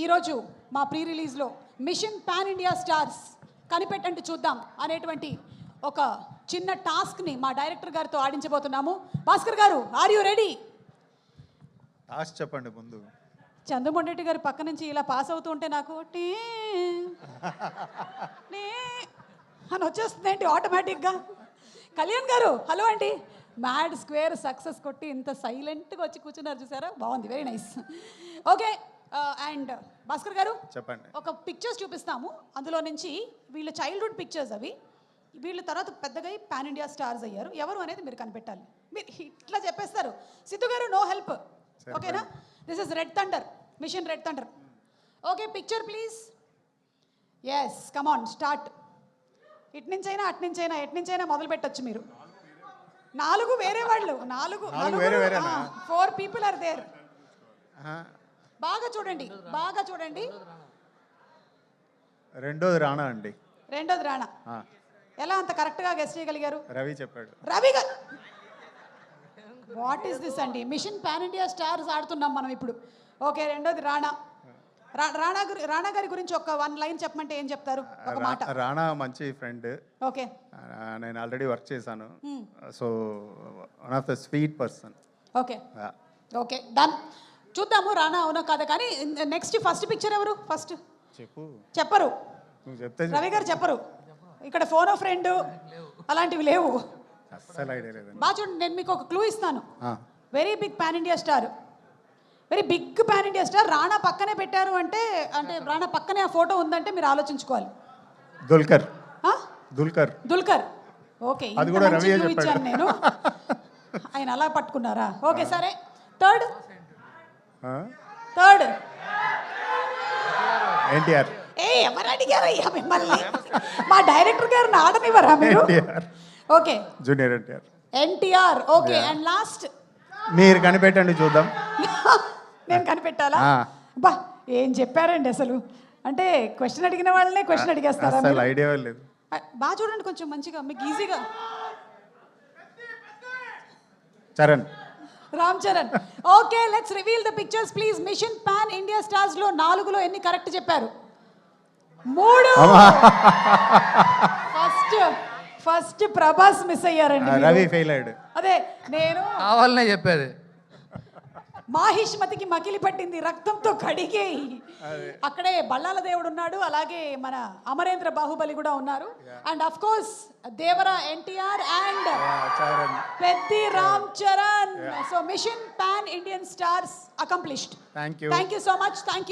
ఈరోజు మా ప్రీ రిలీజ్లో మిషన్ పాన్ ఇండియా స్టార్స్ కనిపెట్టండి చూద్దాం అనేటువంటి ఒక చిన్న టాస్క్ని మా డైరెక్టర్ గారితో ఆడించబోతున్నాము. భాస్కర్ గారు, ఆర్ యూ రెడీ? టాస్క్ చెప్పండి ముందు. చంద్రమోహన్ గారు పక్క నుంచి ఇలా పాస్ అవుతూ ఉంటే నాకు టీ అని వచ్చేస్తుంది ఏంటి ఆటోమేటిక్గా. కళ్యాణ్ గారు, హలో అండి. మ్యాడ్ స్క్వేర్ సక్సెస్ కొట్టి ఇంత సైలెంట్గా వచ్చి కూర్చున్నారు చూసారా, బాగుంది, very nice. Okay, and Bhaskar గారు చెప్పండి. ఒక పిక్చర్స్ చూపిస్తాము, అందులో నుంచి వీళ్ళ చైల్డ్హుడ్ పిక్చర్స్ అవి. వీళ్ళ తర్వాత పెద్దగా పాన్ ఇండియా స్టార్స్ అయ్యారు. ఎవరు అనేది మీరు కనిపెట్టాలి. మీరు ఇట్లా చెప్పేస్తారు. సిద్ధు గారు, నో హెల్ప్, ఓకేనా? This is red thunder, mission red thunder. Okay, picture please. Yes, come on, start. ఇటు నుంచైనా అటు నుంచైనా ఎటు నుంచైనా మొదలు పెట్టచ్చు మీరు. 4 వేరే వాళ్ళు, 4 పీపుల్ ఆర్ దేర్. బాగా చూడండి, బాగా చూడండి. రెండోది రాణా అండి. రెండోది రాణా. ఎలా అంత కరెక్ట్గా గెస్ చేయగలిగారు? రవి చెప్పాడు. రవి గారు, వాట్ ఈస్ దిస్ అండి? మిషన్ పాన్ ఇండియా స్టార్స్ ఆడుతున్నాం మనం ఇప్పుడు. ఓకే, రెండోది రాణా. రాణా గారి గురించి ఒక 1 లైన్ చెప్పమంటే ఏం చెప్తారు? ఒక మాట. రాణా మంచి ఫ్రెండ్. ఓకే, నేను ఆల్రెడీ వర్క్ చేశాను. So one of the sweet person. Okay okay, done. చూద్దాము రాణా అవునా కాదా. కానీ నెక్స్ట్ ఫస్ట్ పిక్చర్ ఎవరు? ఫస్ట్ చెప్పరు, రవి గారు చెప్పరు. ఇక్కడ ఫోన్ ఆఫ్ ఫ్రెండ్ అలాంటివి లేవు. బాగా చూడండి, నేను మీకు ఒక క్లూ ఇస్తాను. Very big pan India star, very big pan India star. Rana పక్కనే పెట్టారు అంటే రాణా పక్కనే ఆ ఫోటో ఉందంటే మీరు ఆలోచించుకోవాలి. దుల్కర్. దుల్కర్. ఓకే, అది కూడా రవి ఇచ్చాను నేను. ఆయన అలా పట్టుకున్నారా? ఓకే, సరే. థర్డ్ ఎన్టీఆర్. ఎవరు అడిగారయ్యా మిమ్మల్ని? మా డైరెక్టర్ గారిని ఆడనివ్వరా మీరు? Okay, junior NTR. Okay, and last మీరు కనిపెట్టండి చూద్దాం. నేను కనిపెట్టాలా? బా, ఏం చెప్పారండి అసలు. అంటే క్వశ్చన్ అడిగిన వాళ్ళనే క్వశ్చన్ అడిగేస్తారా? ఐడియా లేదు. బాగా చూడండి, కొంచెం మంచిగా మీకు ఈజీగా. Charan. Ram Charan. Okay, let's reveal the pictures please. Mission pan India stars లో 4లో ఎన్ని కరెక్ట్ చెప్పారు? 3. ఫస్ట్ ప్రభాస్ మిస్ అయ్యారండి. రవి ఫెయిల్ అయ్యాడు. అదే నేను కావాలనే చెప్పేది. మాహిష్మతికి మకిలి పట్టింది రక్తంతో కడిగే. అక్కడే బళ్ళాల దేవుడు ఉన్నాడు, అలాగే మన అమరేంద్ర బాహుబలి కూడా ఉన్నారు. And of course Devara NTR and Peddi Ram Charan. So mission pan Indian stars accomplished. Thank you so much. Thank you.